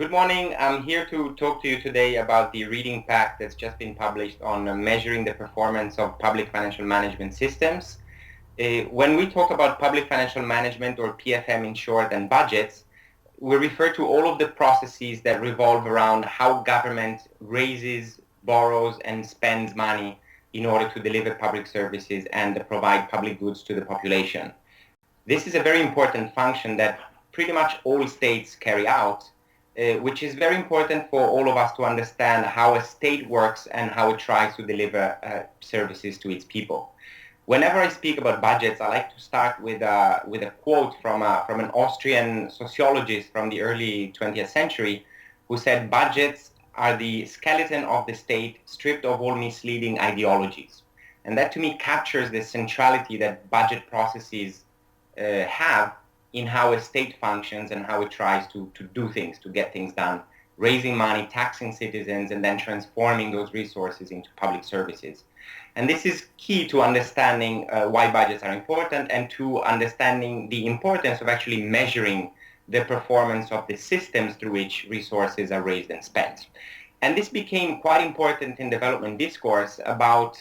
Good morning. I'm here to talk to you today about the reading pack that's just been published on measuring the performance of public financial management systems. When we talk about public financial management, or PFM in short, and budgets, we refer to all of the processes that revolve around how government raises, borrows, and spends money in order to deliver public services and provide public goods to the population. This is a very important function that pretty much all states carry out, which is very important for all of us to understand how a state works and how it tries to deliver services to its people. Whenever I speak about budgets, I like to start with a quote from an Austrian sociologist from the early 20th century who said, "Budgets are the skeleton of the state stripped of all misleading ideologies." And that to me captures the centrality that budget processes have in how a state functions and how it tries to do things, to get things done, raising money, taxing citizens, and then transforming those resources into public services. And this is key to understanding why budgets are important and to understanding the importance of actually measuring the performance of the systems through which resources are raised and spent. And this became quite important in development discourse about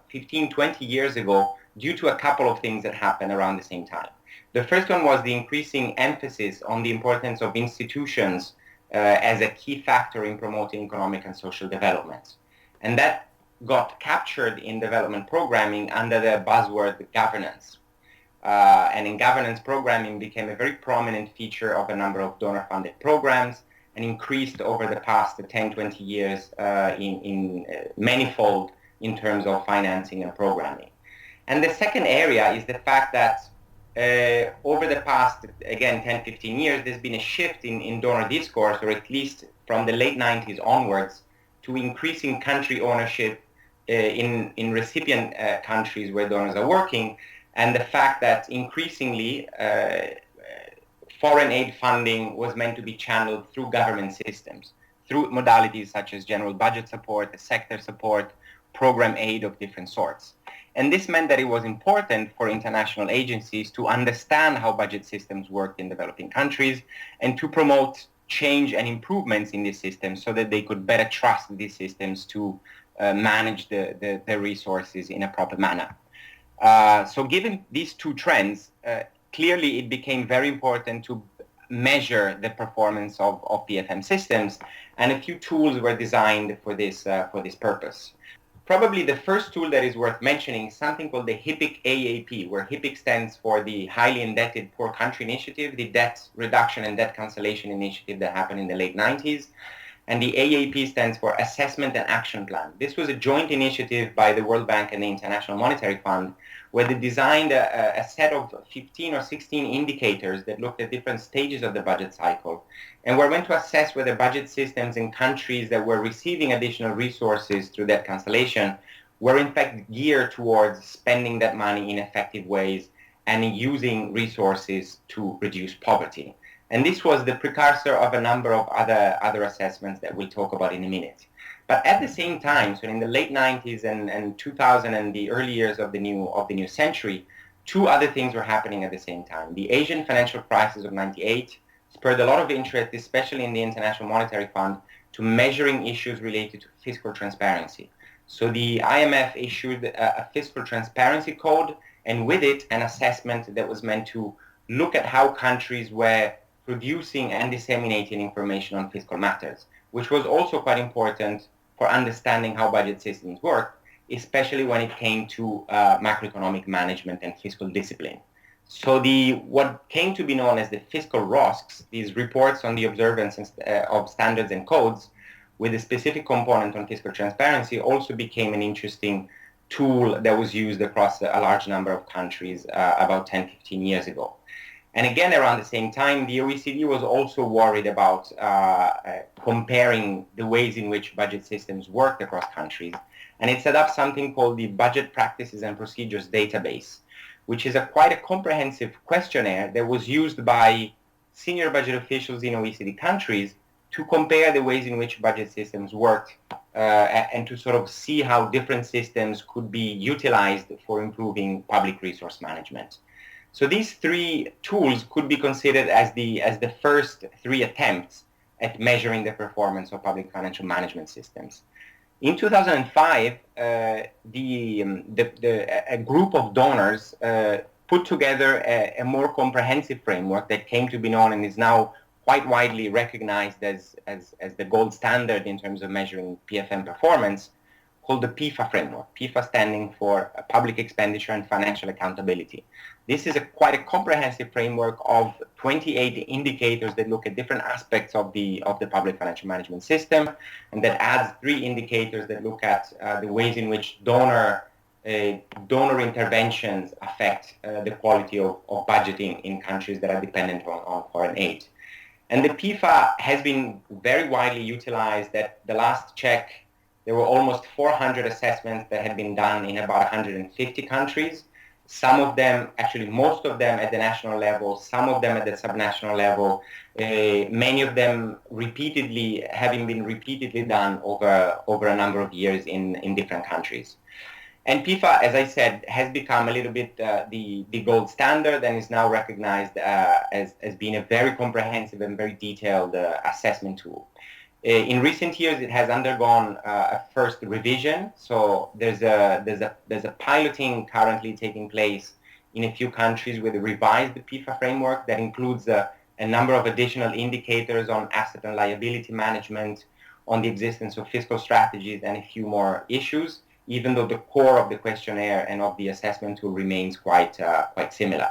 15, 20 years ago due to a couple of things that happened around the same time. The first one was the increasing emphasis on the importance of institutions as a key factor in promoting economic and social development. And that got captured in development programming under the buzzword governance. And in governance, programming became a very prominent feature of a number of donor-funded programs and increased over the past 10, 20 years in manifold in terms of financing and programming. And the second area is the fact that over the past, again, 10, 15 years, there's been a shift in donor discourse, or at least from the late 90s onwards, to increasing country ownership in recipient countries where donors are working, and the fact that increasingly foreign aid funding was meant to be channeled through government systems, through modalities such as general budget support, sector support, program aid of different sorts. And this meant that it was important for international agencies to understand how budget systems worked in developing countries and to promote change and improvements in these systems so that they could better trust these systems to manage the resources in a proper manner. So given these two trends, clearly it became very important to measure the performance of PFM systems, and a few tools were designed for this purpose. Probably the first tool that is worth mentioning is something called the HIPIC AAP, where HIPIC stands for the Highly Indebted Poor Country Initiative, the debt reduction and debt cancellation initiative that happened in the late 90s. And the AAP stands for Assessment and Action Plan. This was a joint initiative by the World Bank and the International Monetary Fund, where they designed a set of 15 or 16 indicators that looked at different stages of the budget cycle, and were meant to assess whether budget systems in countries that were receiving additional resources through debt cancellation were in fact geared towards spending that money in effective ways and using resources to reduce poverty. And this was the precursor of a number of other assessments that we'll talk about in a minute. But at the same time, so in the late 90s and 2000 and the early years of the new century, two other things were happening at the same time. The Asian financial crisis of 98 spurred a lot of interest, especially in the International Monetary Fund, to measuring issues related to fiscal transparency. So the IMF issued a fiscal transparency code, and with it, an assessment that was meant to look at how countries were producing and disseminating information on fiscal matters, which was also quite important for understanding how budget systems work, especially when it came to macroeconomic management and fiscal discipline. So what came to be known as the fiscal ROSCs, these reports on the observance of standards and codes, with a specific component on fiscal transparency, also became an interesting tool that was used across a large number of countries about 10, 15 years ago. And again, around the same time, the OECD was also worried about comparing the ways in which budget systems worked across countries. And it set up something called the Budget Practices and Procedures Database, which is quite a comprehensive questionnaire that was used by senior budget officials in OECD countries to compare the ways in which budget systems worked and to sort of see how different systems could be utilized for improving public resource management. So these three tools could be considered as the first three attempts at measuring the performance of public financial management systems. In 2005, a group of donors put together a more comprehensive framework that came to be known and is now quite widely recognized as the gold standard in terms of measuring PFM performance, called the PFA framework. PFA standing for Public Expenditure and Financial Accountability. This is quite a comprehensive framework of 28 indicators that look at different aspects of the public financial management system, and that adds 3 indicators that look at the ways in which donor interventions affect the quality of budgeting in countries that are dependent on foreign aid. And the PFA has been very widely utilized. At the last check, there were almost 400 assessments that had been done in about 150 countries. Some of them, actually most of them at the national level, some of them at the subnational level, many of them having been repeatedly done over a number of years in different countries. And PFA, as I said, has become a little bit the gold standard and is now recognized as being a very comprehensive and very detailed assessment tool. In recent years, it has undergone a first revision. So there's a piloting currently taking place in a few countries with a revised PFA framework that includes a number of additional indicators on asset and liability management, on the existence of fiscal strategies, and a few more issues, even though the core of the questionnaire and of the assessment tool remains quite similar.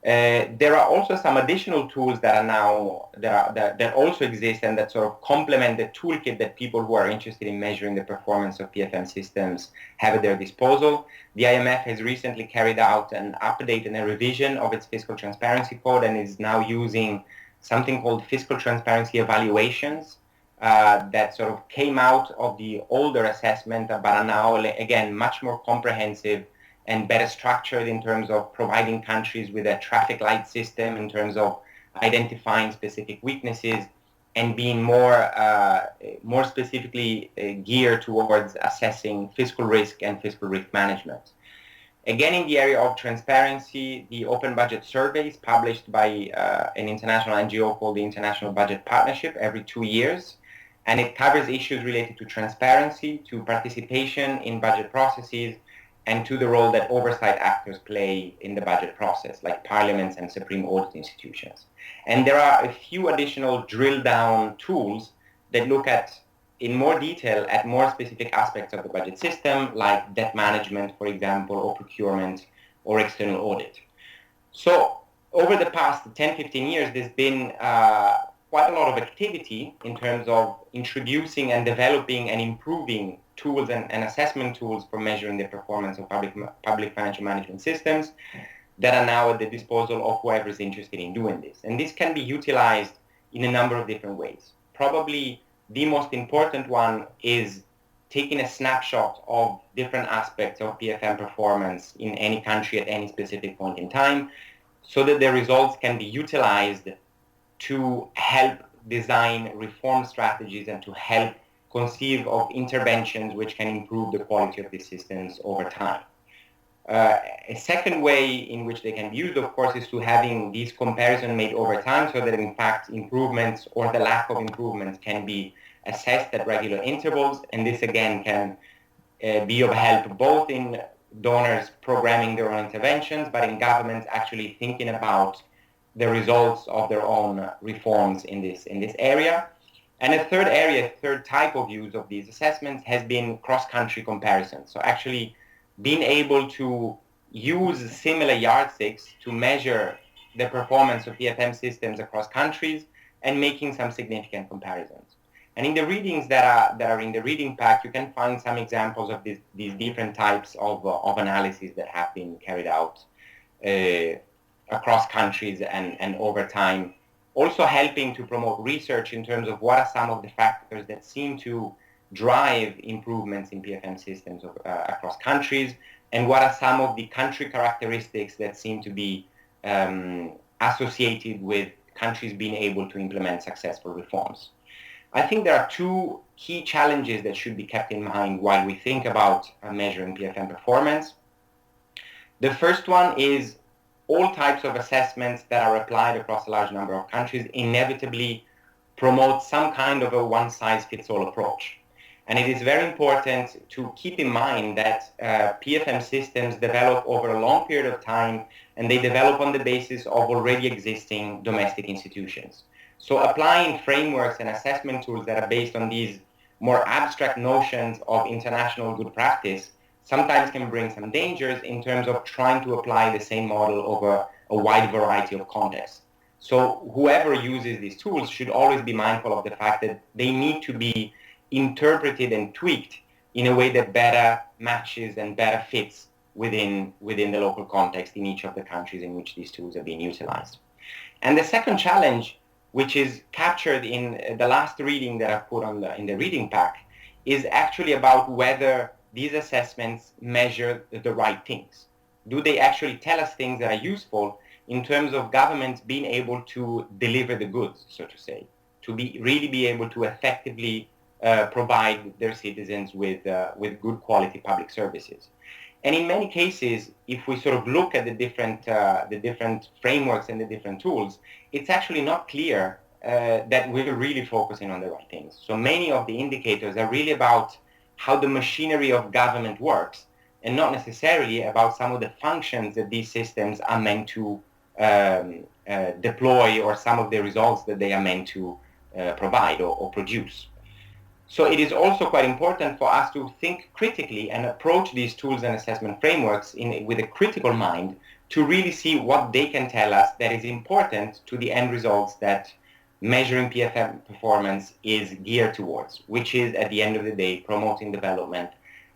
There are also some additional tools that also exist and that sort of complement the toolkit that people who are interested in measuring the performance of PFM systems have at their disposal. The IMF has recently carried out an update and a revision of its fiscal transparency code and is now using something called fiscal transparency evaluations that sort of came out of the older assessment, but are now, again, much more comprehensive and better structured in terms of providing countries with a traffic light system in terms of identifying specific weaknesses and being more specifically geared towards assessing fiscal risk and fiscal risk management. Again, in the area of transparency, the Open Budget Survey is published by an international NGO called the International Budget Partnership every 2 years, and it covers issues related to transparency, to participation in budget processes, and to the role that oversight actors play in the budget process, like parliaments and supreme audit institutions. And there are a few additional drill-down tools that look at, in more detail, at more specific aspects of the budget system, like debt management, for example, or procurement, or external audit. So over the past 10-15 years, there's been quite a lot of activity in terms of introducing and developing and improving tools and assessment tools for measuring the performance of public financial management systems that are now at the disposal of whoever is interested in doing this. And this can be utilized in a number of different ways. Probably the most important one is taking a snapshot of different aspects of PFM performance in any country at any specific point in time, so that the results can be utilized to help design reform strategies and to help conceive of interventions which can improve the quality of these systems over time. A second way in which they can be used, of course, is to having these comparisons made over time so that, in fact, improvements or the lack of improvements can be assessed at regular intervals. And this, again, can be of help both in donors programming their own interventions, but in governments actually thinking about the results of their own reforms in this area. And a third type of use of these assessments has been cross-country comparisons. So actually being able to use similar yardsticks to measure the performance of PFM systems across countries and making some significant comparisons. And in the readings that are in the reading pack, you can find some examples of these different types of analyses that have been carried out across countries and over time, also helping to promote research in terms of what are some of the factors that seem to drive improvements in PFM systems across countries, and what are some of the country characteristics that seem to be associated with countries being able to implement successful reforms. I think there are 2 key challenges that should be kept in mind while we think about measuring PFM performance. The first one is all types of assessments that are applied across a large number of countries inevitably promote some kind of a one-size-fits-all approach. And it is very important to keep in mind that PFM systems develop over a long period of time, and they develop on the basis of already existing domestic institutions. So applying frameworks and assessment tools that are based on these more abstract notions of international good practice sometimes can bring some dangers in terms of trying to apply the same model over a wide variety of contexts. So whoever uses these tools should always be mindful of the fact that they need to be interpreted and tweaked in a way that better matches and better fits within the local context in each of the countries in which these tools are being utilized. And the second challenge, which is captured in the last reading that I've put in the reading pack, is actually about whether these assessments measure the right things. Do they actually tell us things that are useful in terms of governments being able to deliver the goods, so to say, to really be able to effectively provide their citizens with good quality public services? And in many cases, if we sort of look at the different frameworks and the different tools, it's actually not clear that we're really focusing on the right things. So many of the indicators are really about how the machinery of government works, and not necessarily about some of the functions that these systems are meant to deploy, or some of the results that they are meant to provide or produce. So it is also quite important for us to think critically and approach these tools and assessment frameworks with a critical mind to really see what they can tell us that is important to the end results that measuring PFM performance is geared towards, which is, at the end of the day, promoting development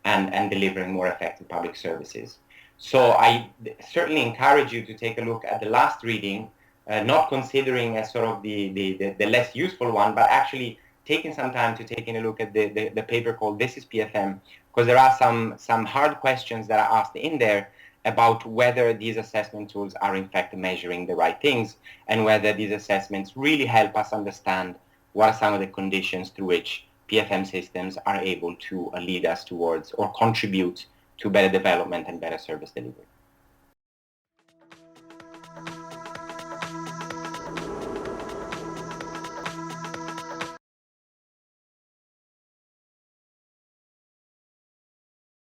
and delivering more effective public services. So I certainly encourage you to take a look at the last reading, not considering as sort of the less useful one, but actually taking some time to taking a look at the paper called This is PFM, because there are some hard questions that are asked in there about whether these assessment tools are in fact measuring the right things, and whether these assessments really help us understand what are some of the conditions through which PFM systems are able to lead us towards or contribute to better development and better service delivery.